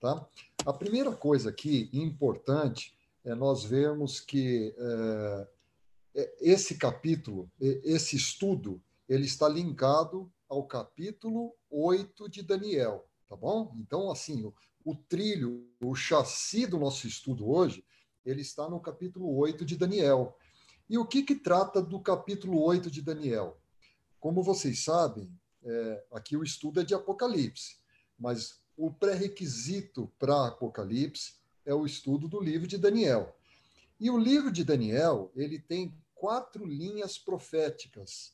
tá? A primeira coisa aqui, importante, é nós vermos que esse capítulo, esse estudo, ele está linkado ao capítulo 8 de Daniel, tá bom? Então, assim, o trilho, o chassi do nosso estudo hoje, ele está no capítulo 8 de Daniel. E o que trata do capítulo 8 de Daniel? Como vocês sabem, aqui o estudo é de Apocalipse, mas o pré-requisito para Apocalipse é o estudo do livro de Daniel. E o livro de Daniel, ele tem 4 linhas proféticas.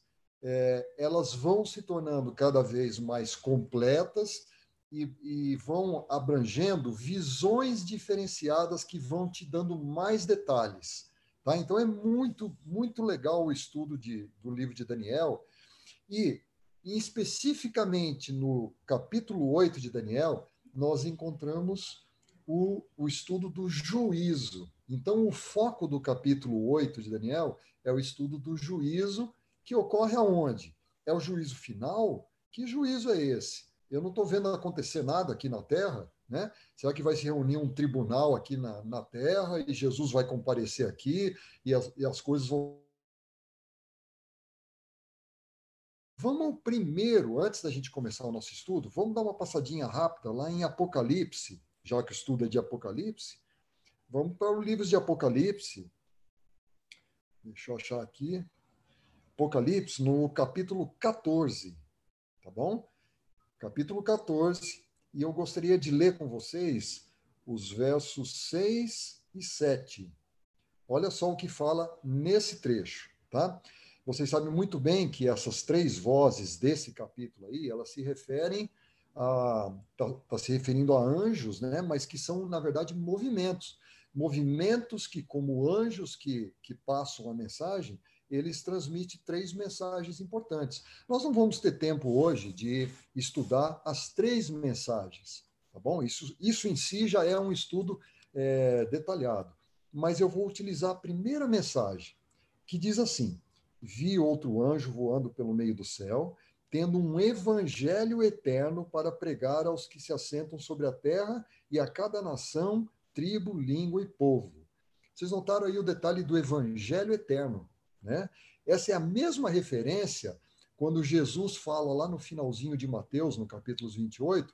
Elas vão se tornando cada vez mais completas e vão abrangendo visões diferenciadas que vão te dando mais detalhes. Tá? Então, é muito, muito legal o estudo do livro de Daniel. E, especificamente no capítulo 8 de Daniel, nós encontramos o estudo do juízo. Então, o foco do capítulo 8 de Daniel é o estudo do juízo, que ocorre aonde? É o juízo final? Que juízo é esse? Eu não estou vendo acontecer nada aqui na Terra, né? Será que vai se reunir um tribunal aqui na Terra e Jesus vai comparecer aqui e as coisas vão... Vamos primeiro, antes da gente começar o nosso estudo, vamos dar uma passadinha rápida lá em Apocalipse, já que o estudo é de Apocalipse. Vamos para o livro de Apocalipse. Deixa eu achar aqui. Apocalipse, no capítulo 14, tá bom? Capítulo 14. E eu gostaria de ler com vocês os versos 6 e 7. Olha só o que fala nesse trecho, tá? Vocês sabem muito bem que essas 3 vozes desse capítulo aí, elas se referem tá se referindo a anjos, né? Mas que são, na verdade, movimentos. Movimentos que, como anjos que passam a mensagem, eles transmitem 3 mensagens importantes. Nós não vamos ter tempo hoje de estudar as 3 mensagens, tá bom? Isso em si já é um estudo detalhado. Mas eu vou utilizar a primeira mensagem, que diz assim: vi outro anjo voando pelo meio do céu, tendo um evangelho eterno para pregar aos que se assentam sobre a terra e a cada nação, tribo, língua e povo. Vocês notaram aí o detalhe do evangelho eterno, né? Essa é a mesma referência quando Jesus fala lá no finalzinho de Mateus, no capítulo 28,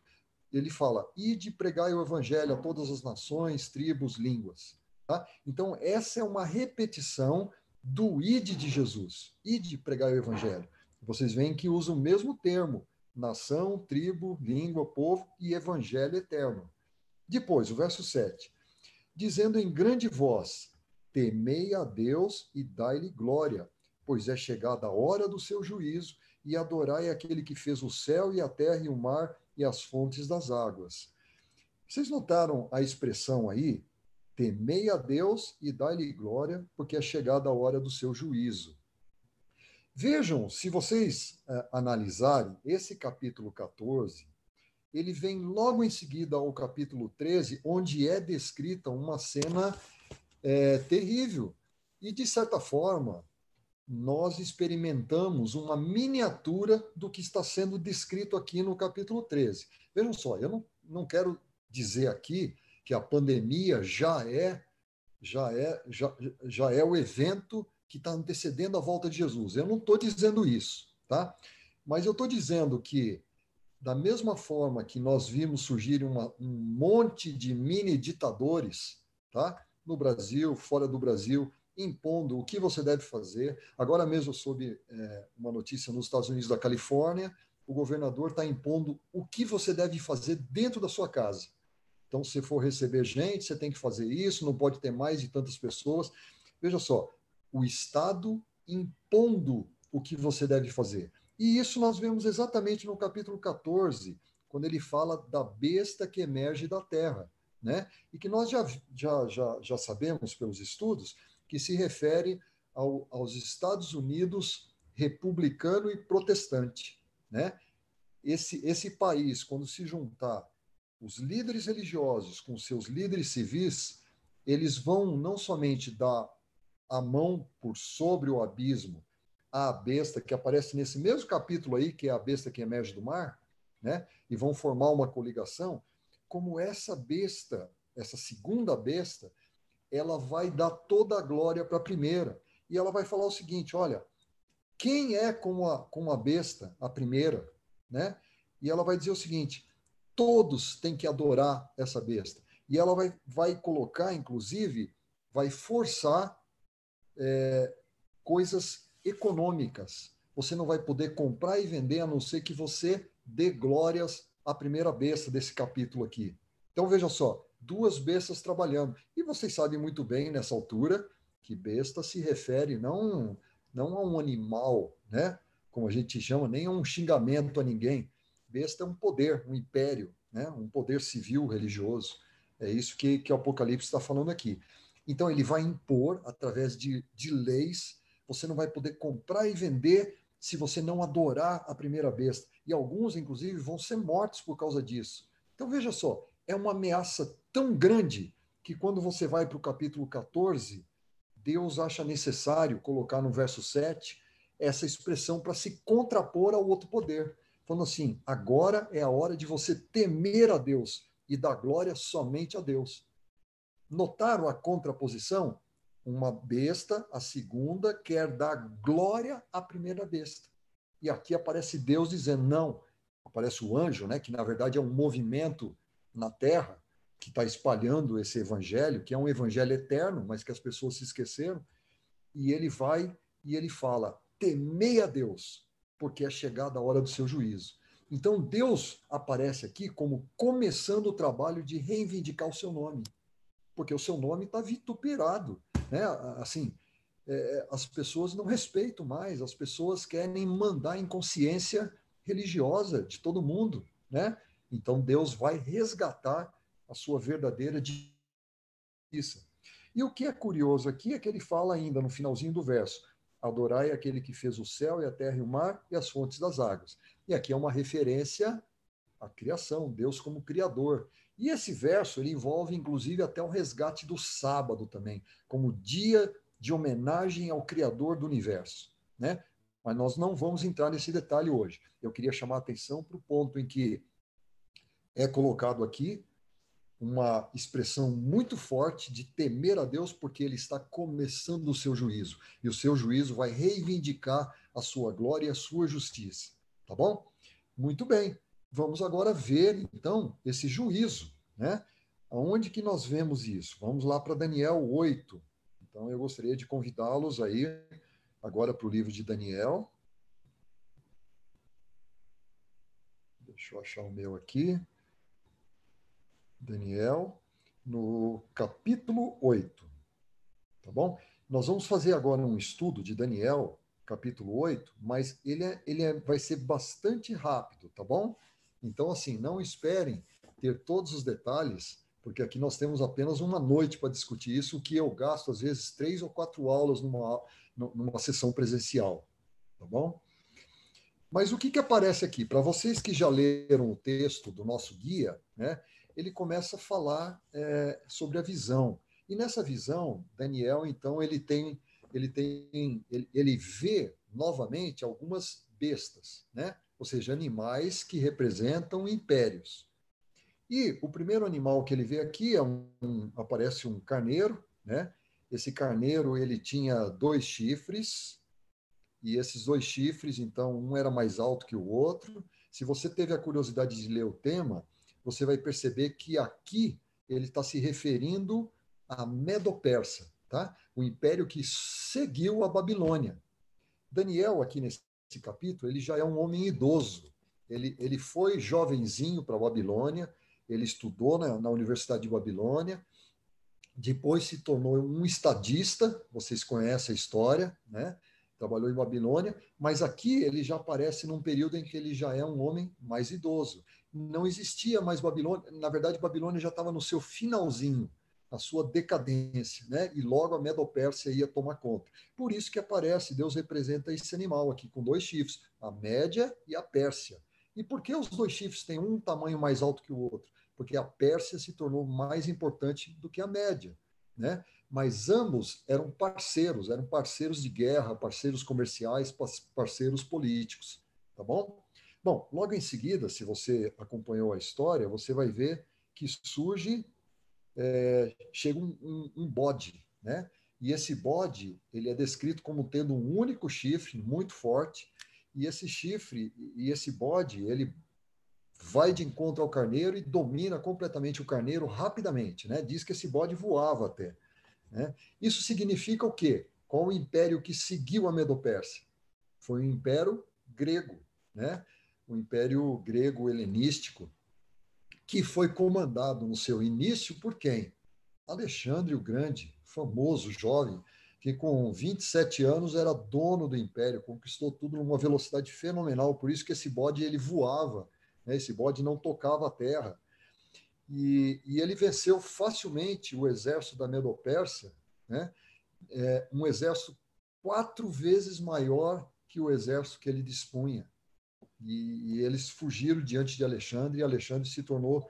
ele fala: ide pregai o evangelho a todas as nações, tribos, línguas. Tá? Então, essa é uma repetição do ide de Jesus, ide pregai o evangelho. Vocês veem que usa o mesmo termo, nação, tribo, língua, povo e evangelho eterno. Depois, o verso 7, dizendo em grande voz, temei a Deus e dai-lhe glória, pois é chegada a hora do seu juízo, e adorai aquele que fez o céu e a terra e o mar e as fontes das águas. Vocês notaram a expressão aí? Temei a Deus e dai-lhe glória, porque é chegada a hora do seu juízo. Vejam, se vocês analisarem esse capítulo 14, ele vem logo em seguida ao capítulo 13, onde é descrita uma cena terrível. E, de certa forma, nós experimentamos uma miniatura do que está sendo descrito aqui no capítulo 13. Vejam só, eu não quero dizer aqui que a pandemia já é o evento que está antecedendo a volta de Jesus. Eu não estou dizendo isso, tá? Mas eu estou dizendo que, da mesma forma que nós vimos surgir um monte de mini ditadores, tá? No Brasil, fora do Brasil, impondo o que você deve fazer. Agora mesmo eu soube uma notícia nos Estados Unidos da Califórnia, o governador está impondo o que você deve fazer dentro da sua casa. Então, se for receber gente, você tem que fazer isso, não pode ter mais de tantas pessoas. Veja só, o Estado impondo o que você deve fazer. E isso nós vemos exatamente no capítulo 14, quando ele fala da besta que emerge da terra, né? E que nós já sabemos pelos estudos que se refere aos Estados Unidos republicano e protestante, né? Esse país, quando se juntar os líderes religiosos com seus líderes civis, eles vão não somente dar a mão por sobre o abismo à besta, que aparece nesse mesmo capítulo aí, que é a besta que emerge do mar, né? E vão formar uma coligação, como essa besta, essa segunda besta, ela vai dar toda a glória para a primeira. E ela vai falar o seguinte, olha, quem é como a besta, a primeira, né? E ela vai dizer o seguinte, todos têm que adorar essa besta. E ela vai colocar, inclusive, vai forçar coisas econômicas. Você não vai poder comprar e vender a não ser que você dê glórias à primeira besta desse capítulo aqui. Então veja só, duas bestas trabalhando. E vocês sabem muito bem nessa altura que besta se refere não a um animal, né? Como a gente chama, nem a um xingamento a ninguém. Besta é um poder, um império, né? Um poder civil, religioso. É isso que o Apocalipse está falando aqui. Então, ele vai impor, através de leis, você não vai poder comprar e vender se você não adorar a primeira besta. E alguns, inclusive, vão ser mortos por causa disso. Então, veja só, é uma ameaça tão grande que quando você vai para o capítulo 14, Deus acha necessário colocar no verso 7 essa expressão para se contrapor ao outro poder. Falando assim, agora é a hora de você temer a Deus e dar glória somente a Deus. Notaram a contraposição? Uma besta, a segunda, quer dar glória à primeira besta. E aqui aparece Deus dizendo, não, aparece o anjo, né, que na verdade é um movimento na terra que está espalhando esse evangelho, que é um evangelho eterno, mas que as pessoas se esqueceram, e ele vai e ele fala, temei a Deus, porque é chegada a hora do seu juízo. Então Deus aparece aqui como começando o trabalho de reivindicar o seu nome, porque o seu nome está vituperado, né? Assim, as pessoas não respeitam mais, as pessoas querem mandar em consciência religiosa de todo mundo, né? Então Deus vai resgatar a sua verdadeira justiça. E o que é curioso aqui é que ele fala ainda no finalzinho do verso: adorai aquele que fez o céu e a terra e o mar e as fontes das águas. E aqui é uma referência à criação, Deus como criador. E esse verso ele envolve inclusive até o resgate do sábado também, como dia de homenagem ao criador do universo, né? Mas nós não vamos entrar nesse detalhe hoje. Eu queria chamar a atenção para o ponto em que é colocado aqui uma expressão muito forte de temer a Deus, porque ele está começando o seu juízo. E o seu juízo vai reivindicar a sua glória e a sua justiça. Tá bom? Muito bem. Vamos agora ver, então, esse juízo, né? Aonde que nós vemos isso? Vamos lá para Daniel 8. Então, eu gostaria de convidá-los aí agora para o livro de Daniel. Deixa eu achar o meu aqui. Daniel, no capítulo 8. Tá bom? Nós vamos fazer agora um estudo de Daniel, capítulo 8, mas vai ser bastante rápido, tá bom? Então, assim, não esperem ter todos os detalhes, porque aqui nós temos apenas uma noite para discutir isso, o que eu gasto, às vezes, 3 ou 4 aulas numa sessão presencial, tá bom? Mas o que aparece aqui? Para vocês que já leram o texto do nosso guia, né, ele começa a falar sobre a visão. E nessa visão, Daniel, então, ele vê novamente algumas bestas, né? Ou seja, animais que representam impérios. E o primeiro animal que ele vê aqui aparece um carneiro, né? Esse carneiro ele tinha 2 chifres, e esses 2 chifres, então, um era mais alto que o outro. Se você teve a curiosidade de ler o tema, você vai perceber que aqui ele está se referindo à Medo-Persa, tá? O império que seguiu a Babilônia. Daniel, aqui nesse capítulo, ele já é um homem idoso. Ele foi jovenzinho para a Babilônia, ele estudou na Universidade de Babilônia, depois se tornou um estadista, vocês conhecem a história, né? Trabalhou em Babilônia, mas aqui ele já aparece num período em que ele já é um homem mais idoso. Não existia mais Babilônia, na verdade, Babilônia já estava no seu finalzinho, a sua decadência, né? E logo a Medo-Pérsia ia tomar conta. Por isso que aparece, Deus representa esse animal aqui com 2 chifres, a Média e a Pérsia. E por que os 2 chifres têm um tamanho mais alto que o outro? Porque a Pérsia se tornou mais importante do que a Média, né? Mas ambos eram parceiros de guerra, parceiros comerciais, parceiros políticos, tá bom? Bom, logo em seguida, se você acompanhou a história, você vai ver que surge, chega um bode, né? E esse bode, ele é descrito como tendo um único chifre muito forte, e esse chifre, e esse bode, ele vai de encontro ao carneiro e domina completamente o carneiro rapidamente, né? Diz que esse bode voava até, né? Isso significa o quê? Qual o império que seguiu a Medopérsia? Foi o Império Grego, né? O Império Grego helenístico, que foi comandado no seu início por quem? Alexandre o Grande, famoso jovem, que com 27 anos era dono do império, conquistou tudo numa velocidade fenomenal, por isso que esse bode ele voava, né? Esse bode não tocava a terra. E ele venceu facilmente o exército da Medopérsia, né? Um exército 4 vezes maior que o exército que ele dispunha. E eles fugiram diante de Alexandre, e Alexandre se tornou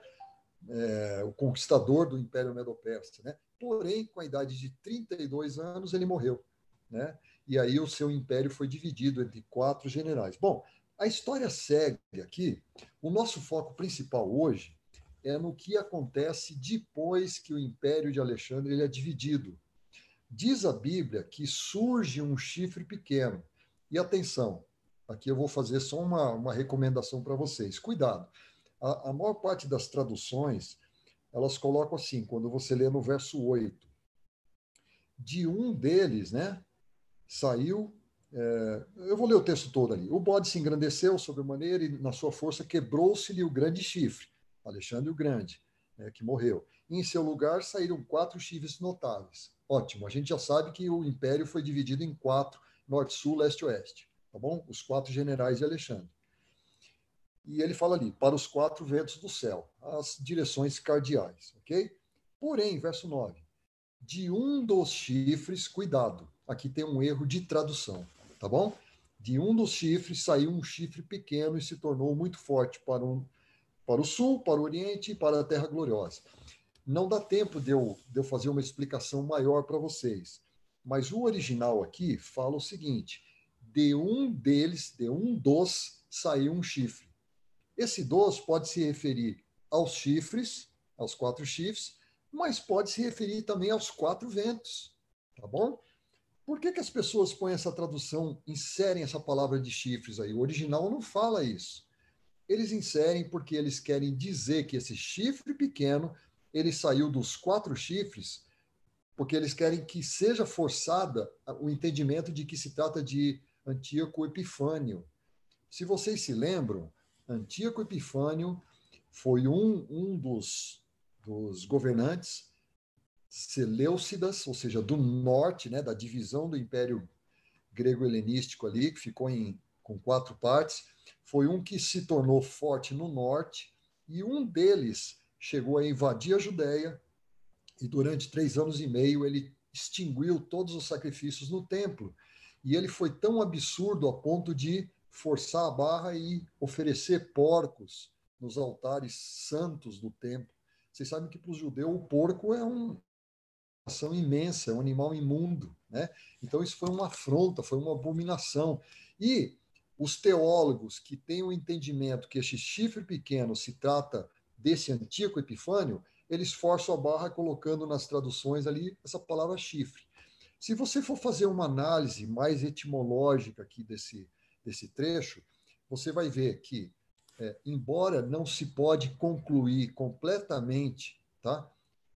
o conquistador do Império Medo-Persa, né? Porém, com a idade de 32 anos, ele morreu, né? E aí o seu império foi dividido entre 4 generais. Bom, a história segue aqui. O nosso foco principal hoje é no que acontece depois que o Império de Alexandre ele é dividido. Diz a Bíblia que surge um chifre pequeno. E atenção, aqui eu vou fazer só uma recomendação para vocês. Cuidado, a maior parte das traduções, elas colocam assim, quando você lê no verso 8, de um deles, né, saiu, eu vou ler o texto todo ali, o bode se engrandeceu sobremaneira e na sua força quebrou-se-lhe o grande chifre, Alexandre o Grande, né, que morreu. E em seu lugar saíram 4 chifres notáveis. Ótimo, a gente já sabe que o império foi dividido em 4, norte, sul, leste e oeste, tá bom? Os 4 generais de Alexandre. E ele fala ali, para os 4 ventos do céu, as direções cardeais, ok? Porém, verso 9, de um dos chifres, cuidado, aqui tem um erro de tradução, tá bom? De um dos chifres saiu um chifre pequeno e se tornou muito forte para o sul, para o oriente e para a terra gloriosa. Não dá tempo de eu fazer uma explicação maior para vocês, mas o original aqui fala o seguinte, de um deles, de um dos, saiu um chifre. Esse dos pode se referir aos chifres, aos 4 chifres, mas pode se referir também aos 4 ventos, tá bom? Por que as pessoas põem essa tradução, inserem essa palavra de chifres aí? O original não fala isso. Eles inserem porque eles querem dizer que esse chifre pequeno, ele saiu dos 4 chifres, porque eles querem que seja forçada o entendimento de que se trata de Antíoco Epifânio. Se vocês se lembram, Antíoco Epifânio foi um dos governantes seleucidas, ou seja, do norte, né, da divisão do Império Grego-Helenístico ali, que ficou com 4 partes. Foi um que se tornou forte no norte, e um deles chegou a invadir a Judéia, e durante 3 anos e meio ele extinguiu todos os sacrifícios no templo. E ele foi tão absurdo a ponto de forçar a barra e oferecer porcos nos altares santos do templo. Vocês sabem que para os judeus o porco é uma ação imensa, é um animal imundo, né? Então isso foi uma afronta, foi uma abominação. E os teólogos que têm o entendimento que esse chifre pequeno se trata desse Antíoco Epifânio, eles forçam a barra colocando nas traduções ali essa palavra chifre. Se você for fazer uma análise mais etimológica aqui desse trecho, você vai ver que, embora não se pode concluir completamente, tá,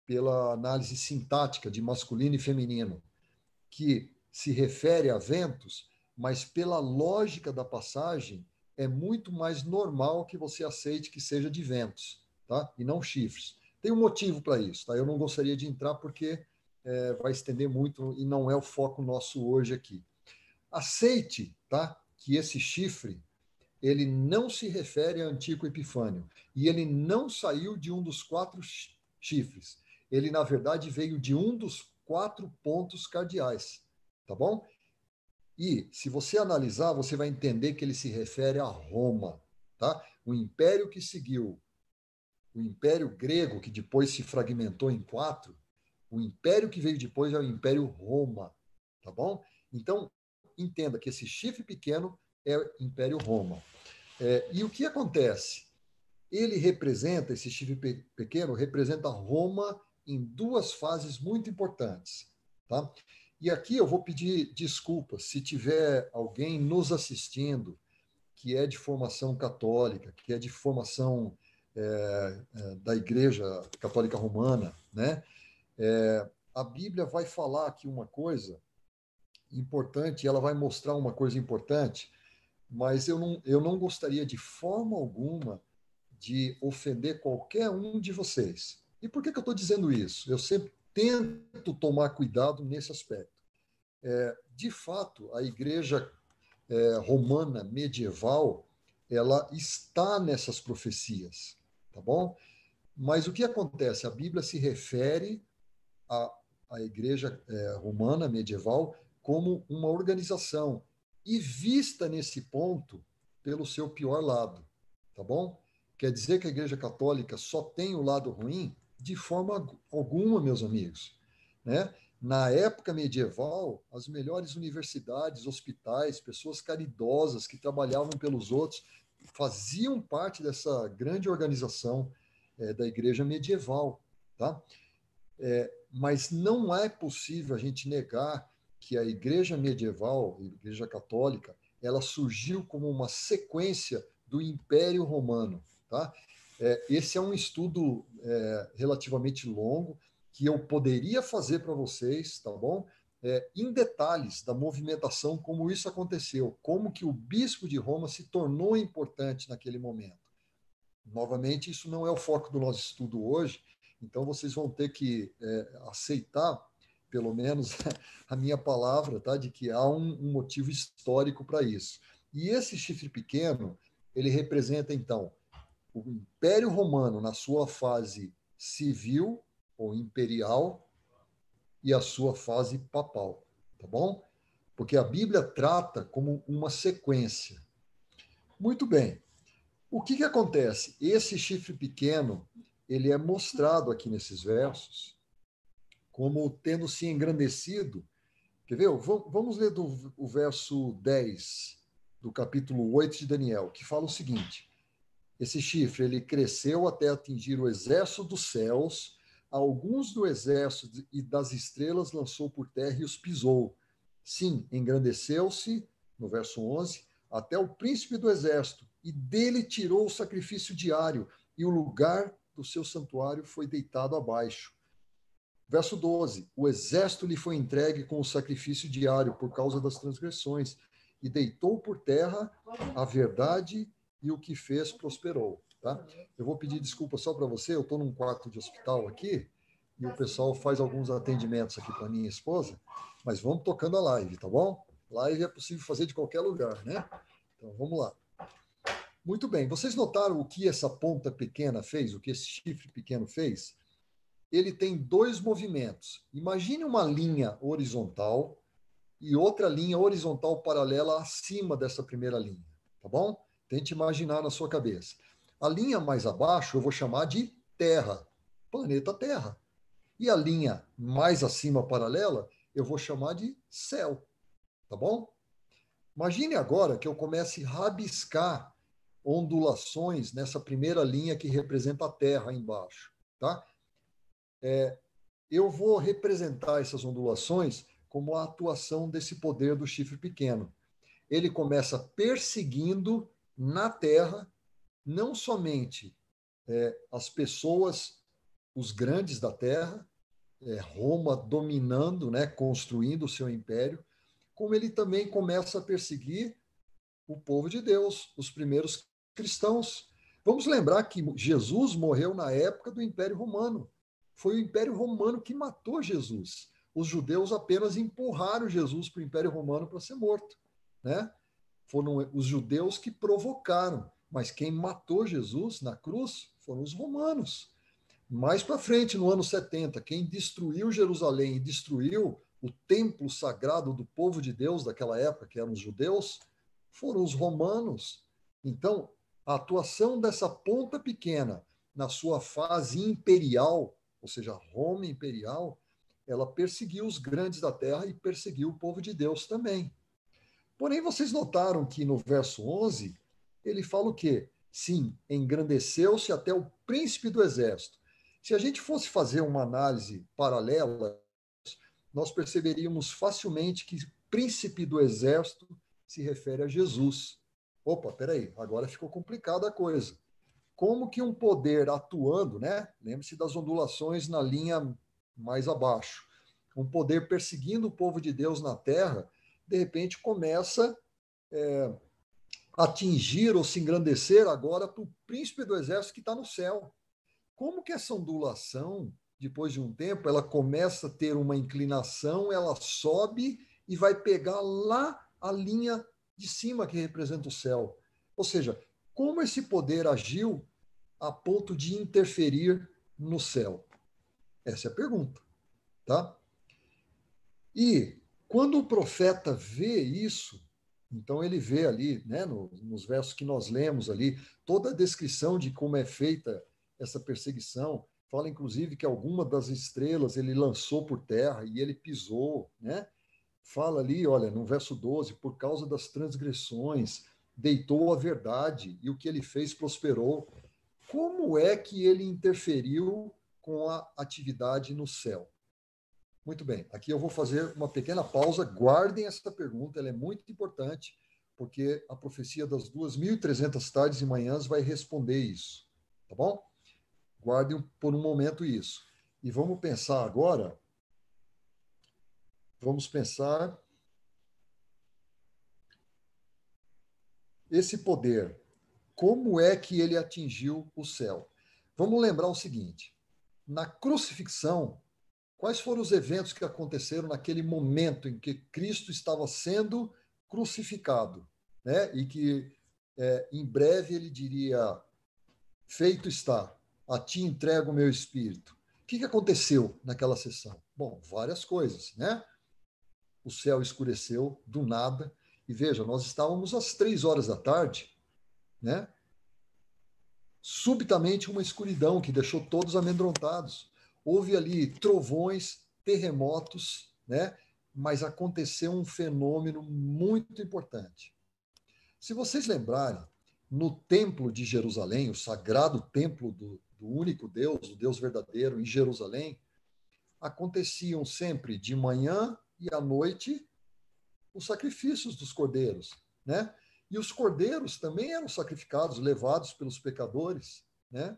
pela análise sintática de masculino e feminino, que se refere a ventos, mas pela lógica da passagem, é muito mais normal que você aceite que seja de ventos, tá? E não chifres. Tem um motivo para isso, tá? Eu não gostaria de entrar porque vai estender muito e não é o foco nosso hoje aqui. Aceite, tá? Que esse chifre ele não se refere a Antíoco Epifânio e ele não saiu de um dos 4 chifres. Ele na verdade veio de um dos 4 pontos cardeais, tá bom? E se você analisar, você vai entender que ele se refere a Roma, tá? O império que seguiu, o império grego que depois se fragmentou em 4, o império que veio depois é o Império Roma, tá bom? Então, entenda que esse chifre pequeno é o Império Roma. E o que acontece? Ele representa, esse chifre pequeno, representa Roma em duas fases muito importantes. Tá? E aqui eu vou pedir desculpas se tiver alguém nos assistindo que é de formação católica, que é de formação da Igreja Católica Romana, né? A Bíblia vai falar aqui uma coisa importante, ela vai mostrar uma coisa importante, mas eu não gostaria de forma alguma de ofender qualquer um de vocês. E por que eu estou dizendo isso? Eu sempre tento tomar cuidado nesse aspecto. De fato, a Igreja romana medieval, ela está nessas profecias, tá bom? Mas o que acontece? A Bíblia se refere à, à Igreja romana medieval como uma organização e vista nesse ponto pelo seu pior lado, tá bom? Quer dizer que a Igreja Católica só tem o lado ruim? De forma alguma, meus amigos, né? Na época medieval, as melhores universidades, hospitais, pessoas caridosas que trabalhavam pelos outros, faziam parte dessa grande organização da Igreja medieval, tá? Mas não é possível a gente negar que a Igreja medieval, a Igreja Católica, ela surgiu como uma sequência do Império Romano, tá? Esse é um estudo relativamente longo que eu poderia fazer para vocês, tá bom? Em detalhes da movimentação, como isso aconteceu, como que o bispo de Roma se tornou importante naquele momento. Novamente, isso não é o foco do nosso estudo hoje, então vocês vão ter que aceitar, pelo menos, a minha palavra, tá? De que há um motivo histórico para isso. E esse chifre pequeno, ele representa, então, o Império Romano na sua fase civil ou imperial e a sua fase papal, tá bom? Porque a Bíblia trata como uma sequência. Muito bem. O que acontece? Esse chifre pequeno, ele é mostrado aqui nesses versos como tendo se engrandecido. Quer ver? Vamos ler o verso 10 do capítulo 8 de Daniel, que fala o seguinte: esse chifre ele cresceu até atingir o exército dos céus, alguns do exército e das estrelas lançou por terra e os pisou. Sim, engrandeceu-se, no verso 11, até o príncipe do exército, e dele tirou o sacrifício diário, e o lugar do seu santuário foi deitado abaixo. Verso 12: o exército lhe foi entregue com o sacrifício diário por causa das transgressões, e deitou por terra a verdade e o que fez prosperou. Tá? Eu vou pedir desculpa só para você, eu estou num quarto de hospital aqui, e o pessoal faz alguns atendimentos aqui para minha esposa, mas vamos tocando a live, tá bom? Live é possível fazer de qualquer lugar, né? Então vamos lá. Muito bem, vocês notaram o que essa ponta pequena fez, o que esse chifre pequeno fez? Ele tem dois movimentos. Imagine uma linha horizontal e outra linha horizontal paralela acima dessa primeira linha, tá bom? Tente imaginar na sua cabeça. A linha mais abaixo eu vou chamar de Terra, planeta Terra. E a linha mais acima paralela eu vou chamar de céu, tá bom? Imagine agora que eu comece a rabiscar ondulações nessa primeira linha que representa a Terra embaixo, tá? Eu vou representar essas ondulações como a atuação desse poder do chifre pequeno. Ele começa perseguindo na Terra não somente as pessoas, os grandes da Terra, Roma dominando, né, construindo o seu império, como ele também começa a perseguir o povo de Deus, os primeiros cristãos. Vamos lembrar que Jesus morreu na época do Império Romano. Foi o Império Romano que matou Jesus. Os judeus apenas empurraram Jesus para o Império Romano para ser morto, né? Foram os judeus que provocaram, mas quem matou Jesus na cruz foram os romanos. Mais para frente, no ano 70, quem destruiu Jerusalém e destruiu o templo sagrado do povo de Deus daquela época, que eram os judeus, foram os romanos. Então, a atuação dessa ponta pequena na sua fase imperial, ou seja, Roma imperial, ela perseguiu os grandes da terra e perseguiu o povo de Deus também. Porém, vocês notaram que no verso 11, ele fala o quê? Sim, engrandeceu-se até o príncipe do exército. Se a gente fosse fazer uma análise paralela, nós perceberíamos facilmente que príncipe do exército se refere a Jesus. Opa, peraí, agora ficou complicada a coisa. Como que um poder atuando, né? Lembre-se das ondulações na linha mais abaixo. Um poder perseguindo o povo de Deus na terra, de repente começa a atingir ou se engrandecer agora para o príncipe do exército que está no céu. Como que essa ondulação, depois de um tempo, ela começa a ter uma inclinação, ela sobe e vai pegar lá a linha de cima que representa o céu. Ou seja, como esse poder agiu a ponto de interferir no céu? Essa é a pergunta, tá? E quando o profeta vê isso, então ele vê ali, né, nos versos que nós lemos ali, toda a descrição de como é feita essa perseguição. Fala inclusive que alguma das estrelas ele lançou por terra e ele pisou, né? Fala ali, olha, no verso 12, por causa das transgressões, deitou a verdade e o que ele fez prosperou. Como é que ele interferiu com a atividade no céu? Muito bem, aqui eu vou fazer uma pequena pausa. Guardem essa pergunta, ela é muito importante, porque a profecia das 2.300 tardes e manhãs vai responder isso, tá bom? Guardem por um momento isso. E vamos pensar agora, vamos pensar esse poder, como é que ele atingiu o céu? Vamos lembrar o seguinte: na crucifixão, quais foram os eventos que aconteceram naquele momento em que Cristo estava sendo crucificado, né? E que em breve ele diria: feito está, a ti entrego o meu espírito. O que aconteceu naquela sessão? Bom, várias coisas, né? O céu escureceu do nada. E veja, nós estávamos às 3 horas da tarde, né? Subitamente uma escuridão que deixou todos amedrontados. Houve ali trovões, terremotos, né? Mas aconteceu um fenômeno muito importante. Se vocês lembrarem, no Templo de Jerusalém, o sagrado templo do único Deus, o Deus verdadeiro em Jerusalém, aconteciam sempre de manhã e à noite os sacrifícios dos cordeiros, né? E os cordeiros também eram sacrificados, levados pelos pecadores, né?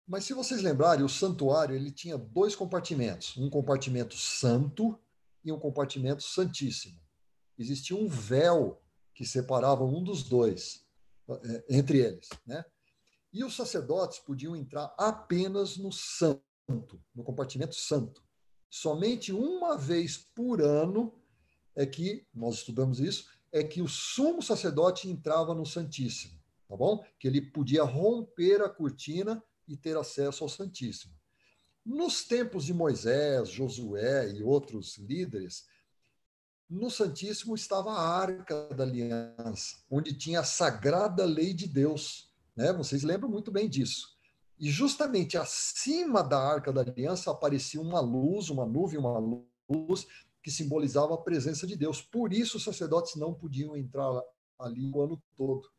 Mas se vocês lembrarem, o santuário ele tinha dois compartimentos, um compartimento santo e um compartimento santíssimo. Existia um véu que separava um dos dois entre eles, né? E os sacerdotes podiam entrar apenas no santo, no compartimento santo. Somente uma vez por ano é que, nós estudamos isso, é que o sumo sacerdote entrava no Santíssimo, tá bom? Que ele podia romper a cortina e ter acesso ao Santíssimo. Nos tempos de Moisés, Josué e outros líderes, no Santíssimo estava a Arca da Aliança, onde tinha a sagrada lei de Deus, né? Vocês lembram muito bem disso. E justamente acima da Arca da Aliança aparecia uma luz, uma nuvem, uma luz que simbolizava a presença de Deus. Por isso os sacerdotes não podiam entrar ali o ano todo.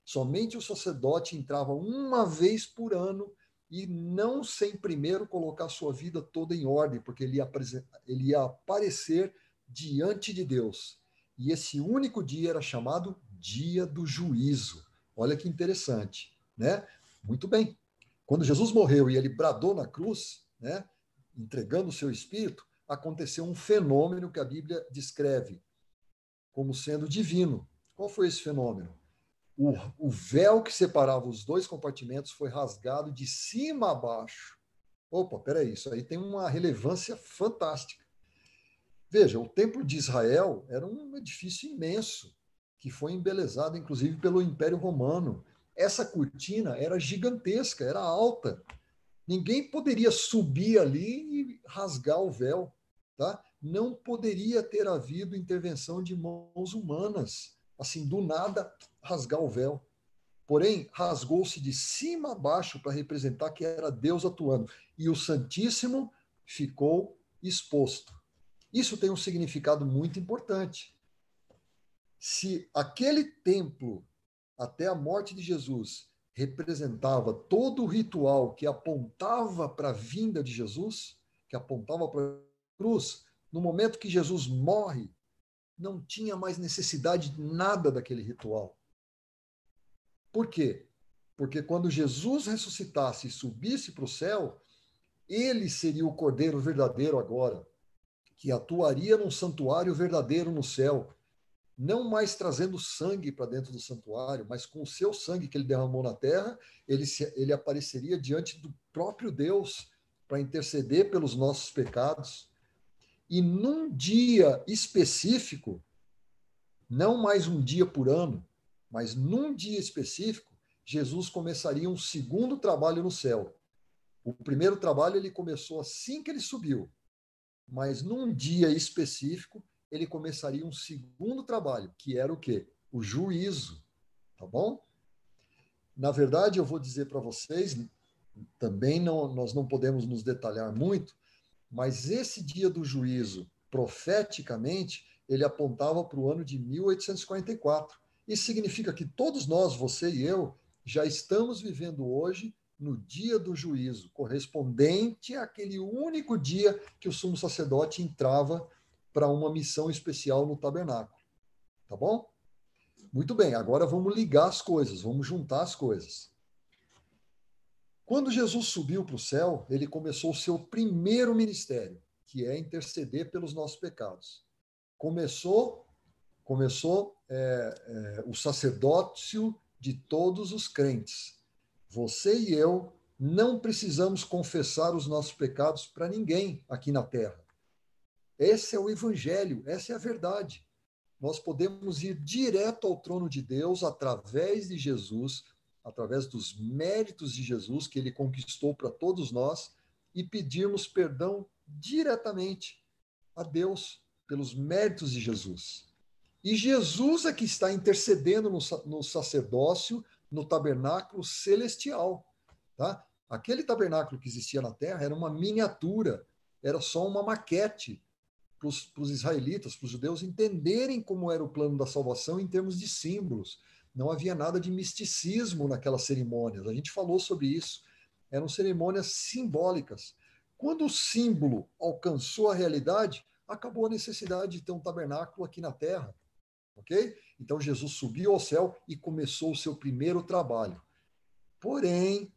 Somente o sacerdote entrava uma vez por ano e não sem primeiro colocar sua vida toda em ordem, porque ele ia aparecer diante de Deus. E esse único dia era chamado Dia do Juízo. Olha que interessante, né? Muito bem. Quando Jesus morreu e ele bradou na cruz, né, entregando o seu espírito, aconteceu um fenômeno que a Bíblia descreve como sendo divino. Qual foi esse fenômeno? O véu que separava os dois compartimentos foi rasgado de cima a baixo. Opa, peraí, isso aí tem uma relevância fantástica. Veja, o Templo de Israel era um edifício imenso, que foi embelezado, inclusive, pelo Império Romano. Essa cortina era gigantesca, era alta. Ninguém poderia subir ali e rasgar o véu. Tá? Não poderia ter havido intervenção de mãos humanas. Assim, do nada, rasgar o véu. Porém, rasgou-se de cima a baixo para representar que era Deus atuando. E o Santíssimo ficou exposto. Isso tem um significado muito importante. Se aquele templo até a morte de Jesus, representava todo o ritual que apontava para a vinda de Jesus, que apontava para a cruz, no momento que Jesus morre, não tinha mais necessidade de nada daquele ritual. Por quê? Porque quando Jesus ressuscitasse e subisse para o céu, ele seria o Cordeiro verdadeiro agora, que atuaria num santuário verdadeiro no céu, não mais trazendo sangue para dentro do santuário, mas com o seu sangue que ele derramou na terra, ele apareceria diante do próprio Deus para interceder pelos nossos pecados. E num dia específico, não mais um dia por ano, mas num dia específico, Jesus começaria um segundo trabalho no céu. O primeiro trabalho ele começou assim que ele subiu, mas num dia específico ele começaria um segundo trabalho, que era o quê? O juízo, tá bom? Na verdade, eu vou dizer para vocês, também nós não podemos nos detalhar muito, mas esse dia do juízo, profeticamente, ele apontava para o ano de 1844. Isso significa que todos nós, você e eu, já estamos vivendo hoje no dia do juízo, correspondente àquele único dia que o sumo sacerdote entrava para uma missão especial no tabernáculo. Tá bom? Muito bem, agora vamos ligar as coisas, vamos juntar as coisas. Quando Jesus subiu para o céu, ele começou o seu primeiro ministério, que é interceder pelos nossos pecados. Começou o sacerdócio de todos os crentes. Você e eu não precisamos confessar os nossos pecados para ninguém aqui na terra. Esse é o evangelho, essa é a verdade. Nós podemos ir direto ao trono de Deus através de Jesus, através dos méritos de Jesus que ele conquistou para todos nós e pedirmos perdão diretamente a Deus pelos méritos de Jesus. E Jesus é que está intercedendo no sacerdócio, no tabernáculo celestial. Tá? Aquele tabernáculo que existia na terra era uma miniatura, era só uma maquete para os israelitas, para os judeus entenderem como era o plano da salvação em termos de símbolos. Não havia nada de misticismo naquelas cerimônias. A gente falou sobre isso. Eram cerimônias simbólicas. Quando o símbolo alcançou a realidade, acabou a necessidade de ter um tabernáculo aqui na terra. Ok? Então Jesus subiu ao céu e começou o seu primeiro trabalho. Porém,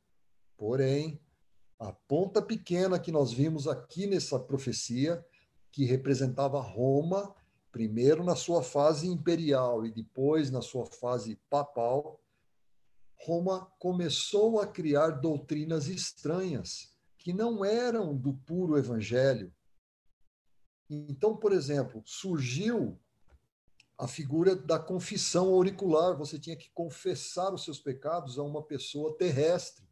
a ponta pequena que nós vimos aqui nessa profecia, que representava Roma, primeiro na sua fase imperial e depois na sua fase papal, Roma começou a criar doutrinas estranhas que não eram do puro evangelho. Então, por exemplo, surgiu a figura da confissão auricular. Você tinha que confessar os seus pecados a uma pessoa terrestre,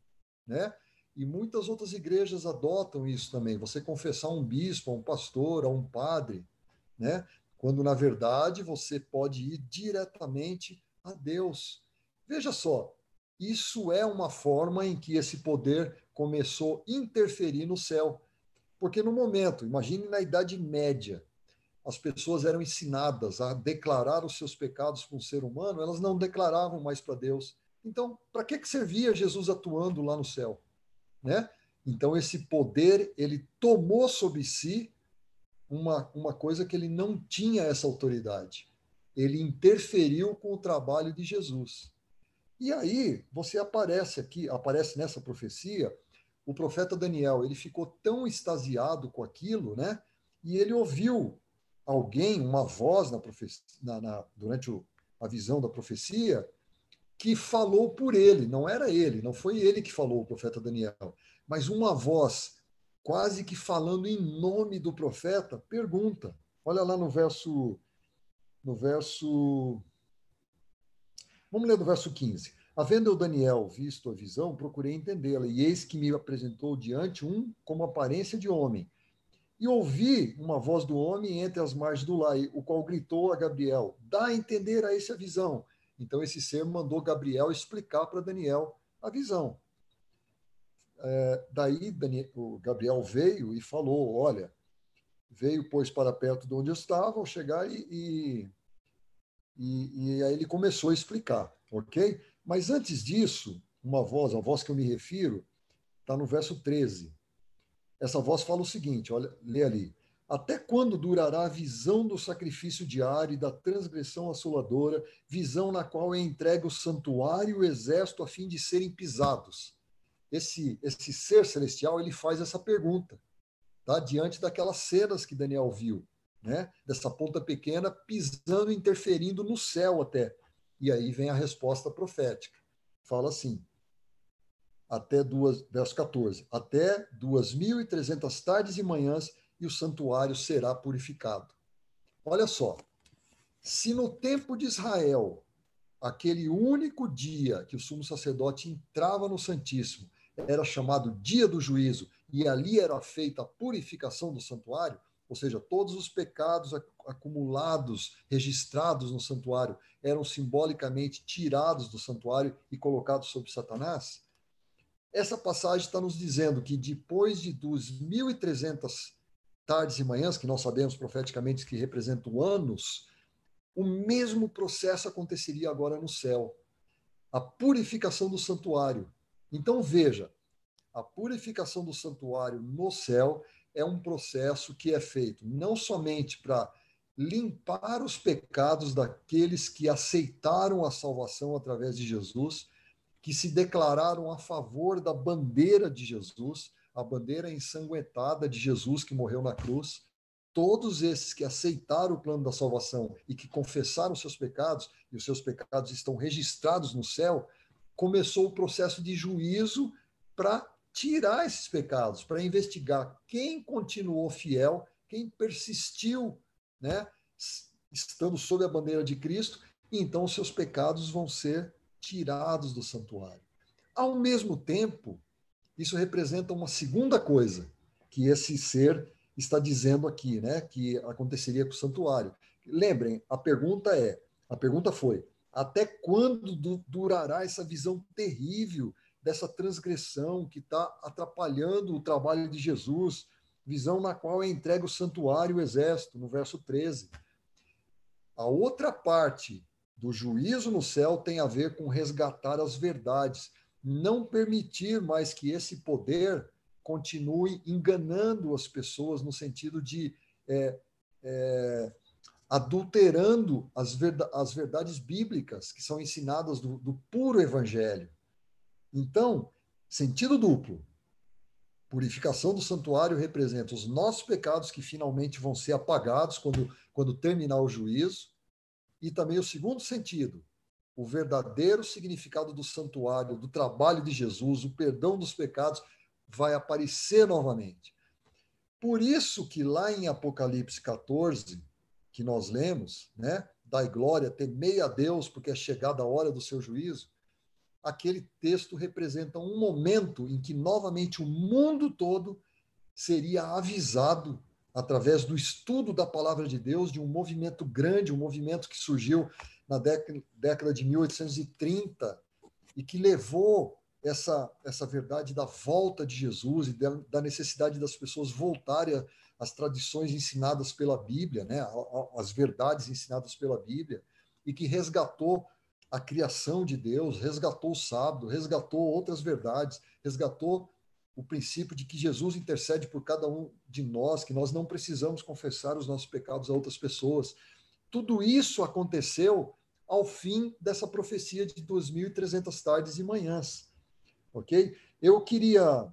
né? E muitas outras igrejas adotam isso também. Você confessar a um bispo, a um pastor, a um padre, né? Quando na verdade você pode ir diretamente a Deus. Veja só, isso é uma forma em que esse poder começou a interferir no céu. Porque no momento, imagine na Idade Média, as pessoas eram ensinadas a declarar os seus pecados para um ser humano, elas não declaravam mais para Deus. Então, para que servia Jesus atuando lá no céu? Né? Então, esse poder, ele tomou sobre si uma coisa que ele não tinha essa autoridade. Ele interferiu com o trabalho de Jesus. E aí, você aparece nessa profecia, o profeta Daniel, ele ficou tão extasiado com aquilo, né? E ele ouviu alguém, uma voz durante a visão da profecia, que falou por ele, não era ele, não foi ele que falou, o profeta Daniel, mas uma voz, quase que falando em nome do profeta, pergunta. Olha lá no verso. Vamos ler do verso 15. Havendo eu, Daniel, visto a visão, procurei entendê-la, e eis que me apresentou diante um como aparência de homem. E ouvi uma voz do homem entre as margens do lai, o qual gritou a Gabriel: dá a entender a esse a visão. Então esse ser mandou Gabriel explicar para Daniel a visão. Daí o Gabriel veio e falou: olha, veio, pois, para perto de onde eu estava, ao chegar, e aí ele começou a explicar. ok? Mas antes disso, uma voz, a voz que eu me refiro, está no verso 13. Essa voz fala o seguinte, olha, lê ali. Até quando durará a visão do sacrifício diário e da transgressão assoladora, visão na qual é entregue o santuário e o exército a fim de serem pisados? Esse ser celestial, ele faz essa pergunta, tá? Diante daquelas cenas que Daniel viu, né? Dessa ponta pequena pisando, interferindo no céu até. E aí vem a resposta profética. Fala assim, verso 14, até 2.300 tardes e manhãs e o santuário será purificado. Olha só, se no tempo de Israel, aquele único dia que o sumo sacerdote entrava no Santíssimo, era chamado dia do juízo, e ali era feita a purificação do santuário, ou seja, todos os pecados acumulados, registrados no santuário, eram simbolicamente tirados do santuário e colocados sobre Satanás. Essa passagem está nos dizendo que depois de 2.300 tardes e manhãs, que nós sabemos profeticamente que representam anos, o mesmo processo aconteceria agora no céu. A purificação do santuário. Então, veja, a purificação do santuário no céu é um processo que é feito não somente para limpar os pecados daqueles que aceitaram a salvação através de Jesus, que se declararam a favor da bandeira de Jesus, a bandeira ensanguentada de Jesus que morreu na cruz. Todos esses que aceitaram o plano da salvação e que confessaram seus pecados, e os seus pecados estão registrados no céu, começou o processo de juízo para tirar esses pecados, para investigar quem continuou fiel, quem persistiu, né, estando sob a bandeira de Cristo, e então os seus pecados vão ser tirados do santuário. Ao mesmo tempo, isso representa uma segunda coisa que esse ser está dizendo aqui, né, que aconteceria com o santuário. Lembrem, a pergunta foi, até quando durará essa visão terrível dessa transgressão que está atrapalhando o trabalho de Jesus, visão na qual é entregue o santuário e o exército, no verso 13. A outra parte do juízo no céu tem a ver com resgatar as verdades, não permitir mais que esse poder continue enganando as pessoas no sentido de adulterando as verdades bíblicas que são ensinadas do puro evangelho. Então, sentido duplo. Purificação do santuário representa os nossos pecados que finalmente vão ser apagados quando terminar o juízo. E também o segundo sentido, o verdadeiro significado do santuário, do trabalho de Jesus, o perdão dos pecados, vai aparecer novamente. Por isso que lá em Apocalipse 14, que nós lemos, né, dai glória, temei a Deus, porque é chegada a hora do seu juízo, aquele texto representa um momento em que novamente o mundo todo seria avisado através do estudo da palavra de Deus, de um movimento grande, um movimento que surgiu na década de 1830 e que levou essa verdade da volta de Jesus e da necessidade das pessoas voltarem às tradições ensinadas pela Bíblia, né, as verdades ensinadas pela Bíblia, e que resgatou a criação de Deus, resgatou o sábado, resgatou outras verdades, resgatou o princípio de que Jesus intercede por cada um de nós, que nós não precisamos confessar os nossos pecados a outras pessoas. Tudo isso aconteceu ao fim dessa profecia de 2.300 tardes e manhãs, ok? Eu queria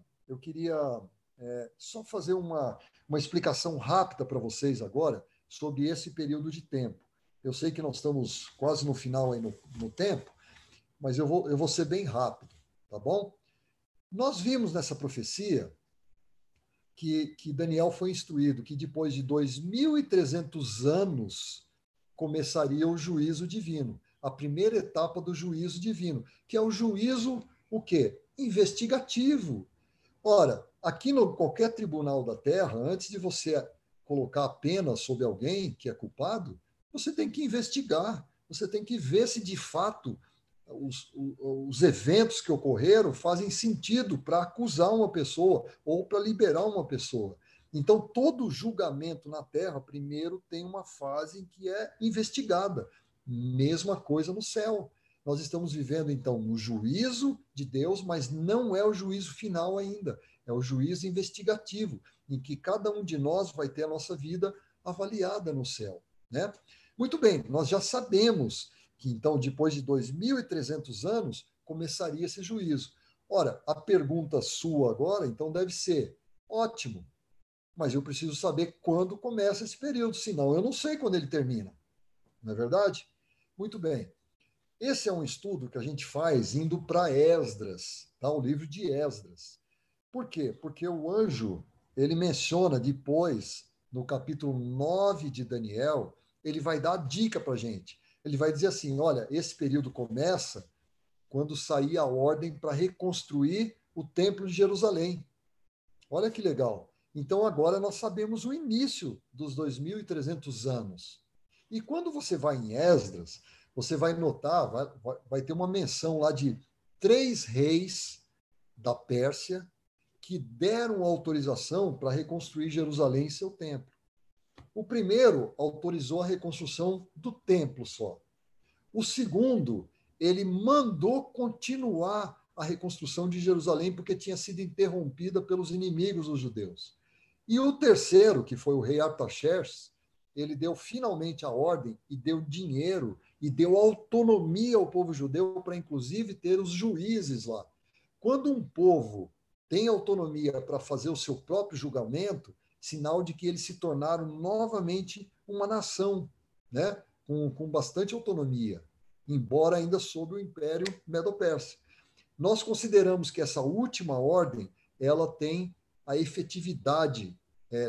só fazer uma explicação rápida para vocês agora sobre esse período de tempo. Eu sei que nós estamos quase no final aí no tempo, mas eu vou ser bem rápido, tá bom? Nós vimos nessa profecia que Daniel foi instruído que depois de 2.300 anos começaria o juízo divino, a primeira etapa do juízo divino, que é o juízo, o quê? Investigativo. Ora, aqui no qualquer tribunal da Terra, antes de você colocar a pena sobre alguém que é culpado, você tem que investigar, você tem que ver se de fato os eventos que ocorreram fazem sentido para acusar uma pessoa ou para liberar uma pessoa. Então, todo julgamento na Terra, primeiro, tem uma fase em que é investigada. Mesma coisa no céu. nós estamos vivendo, então, no juízo de Deus, mas não é o juízo final ainda, é o juízo investigativo, em que cada um de nós vai ter a nossa vida avaliada no céu, né? Muito bem, nós já sabemos que, então, depois de 2.300 anos, começaria esse juízo. Ora, a pergunta sua agora, então, deve ser: ótimo, mas eu preciso saber quando começa esse período, senão eu não sei quando ele termina, não é verdade? Muito bem. Esse é um estudo que a gente faz indo para Esdras, tá? O livro de Esdras. Por quê? Porque o anjo, ele menciona depois, no capítulo 9 de Daniel, ele vai dar a dica para a gente. Ele vai dizer assim: olha, esse período começa quando sair a ordem para reconstruir o Templo de Jerusalém. Olha que legal. Então agora nós sabemos o início dos 2.300 anos. E quando você vai em Esdras, você vai notar, vai ter uma menção lá de 3 reis da Pérsia que deram autorização para reconstruir Jerusalém e seu templo. O primeiro autorizou a reconstrução do templo só. O segundo, ele mandou continuar a reconstrução de Jerusalém porque tinha sido interrompida pelos inimigos dos judeus. E o terceiro, que foi o rei Artaxerxes, ele deu finalmente a ordem e deu dinheiro e deu autonomia ao povo judeu para, inclusive, ter os juízes lá. Quando um povo tem autonomia para fazer o seu próprio julgamento, sinal de que eles se tornaram novamente uma nação, né? com bastante autonomia, embora ainda sob o Império Medo-Persa. Nós consideramos que essa última ordem ela tem a efetividade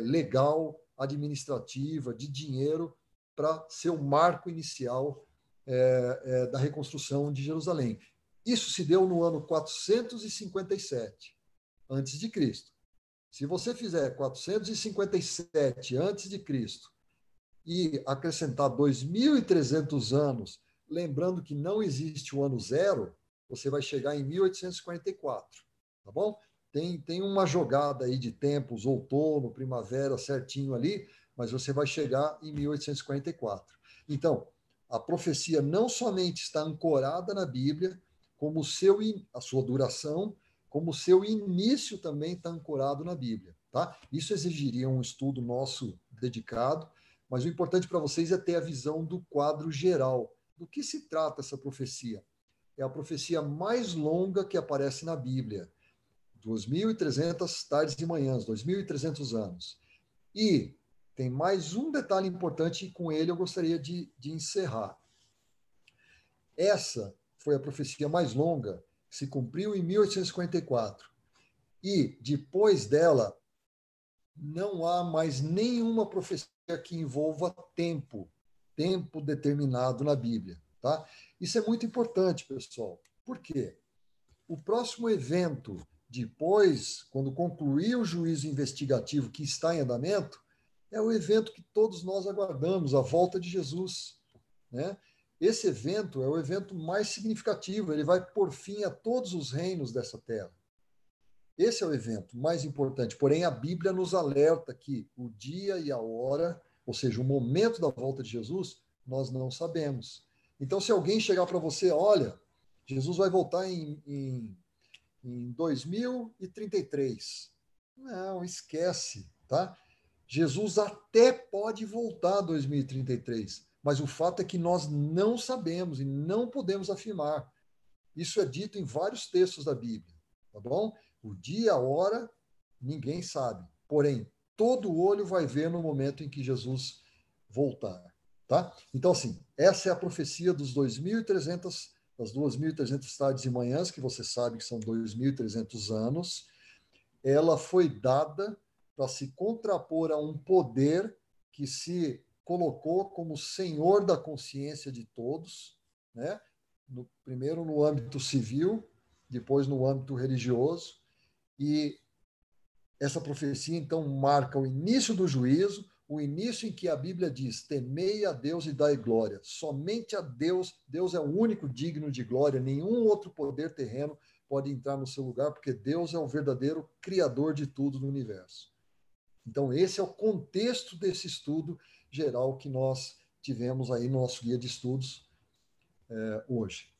legal, administrativa, de dinheiro, para ser o marco inicial da reconstrução de Jerusalém. Isso se deu no ano 457 antes de Cristo. Se você fizer 457 antes de Cristo e acrescentar 2.300 anos, lembrando que não existe o ano zero, você vai chegar em 1844, tá bom? Tem uma jogada aí de tempos, outono, primavera, certinho ali, mas você vai chegar em 1844. Então, a profecia não somente está ancorada na Bíblia, como a sua duração, como o seu início também está ancorado na Bíblia, tá? Isso exigiria um estudo nosso dedicado, mas o importante para vocês é ter a visão do quadro geral. Do que se trata essa profecia? É a profecia mais longa que aparece na Bíblia. 2.300 tardes e manhãs, 2.300 anos. E tem mais um detalhe importante, e com ele eu gostaria de encerrar. Essa foi a profecia mais longa, que se cumpriu em 1854. E depois dela, não há mais nenhuma profecia que envolva tempo determinado na Bíblia, tá? Isso é muito importante, pessoal. Por quê? O próximo evento, depois, quando concluir o juízo investigativo que está em andamento, é o evento que todos nós aguardamos, a volta de Jesus, né? Esse evento é o evento mais significativo, ele vai pôr fim a todos os reinos dessa terra. Esse é o evento mais importante. Porém, a Bíblia nos alerta que o dia e a hora, ou seja, o momento da volta de Jesus, nós não sabemos. Então, se alguém chegar para você, olha, Jesus vai voltar em 2033. Não, esquece, tá? Jesus até pode voltar em 2033, mas o fato é que nós não sabemos e não podemos afirmar. Isso é dito em vários textos da Bíblia, tá bom? O dia, a hora, ninguém sabe. Porém, todo olho vai ver no momento em que Jesus voltar, tá? Então, assim, essa é a profecia dos 2.300, das 2.300 tardes e manhãs, que você sabe que são 2.300 anos. Ela foi dada para se contrapor a um poder que se colocou como senhor da consciência de todos, né? Primeiro no âmbito civil, depois no âmbito religioso, e essa profecia, então, marca o início do juízo, o início em que a Bíblia diz: temei a Deus e dai glória. Somente a Deus, Deus é o único digno de glória, nenhum outro poder terreno pode entrar no seu lugar, porque Deus é o verdadeiro criador de tudo no universo. Então, esse é o contexto desse estudo geral que nós tivemos aí no nosso guia de estudos hoje.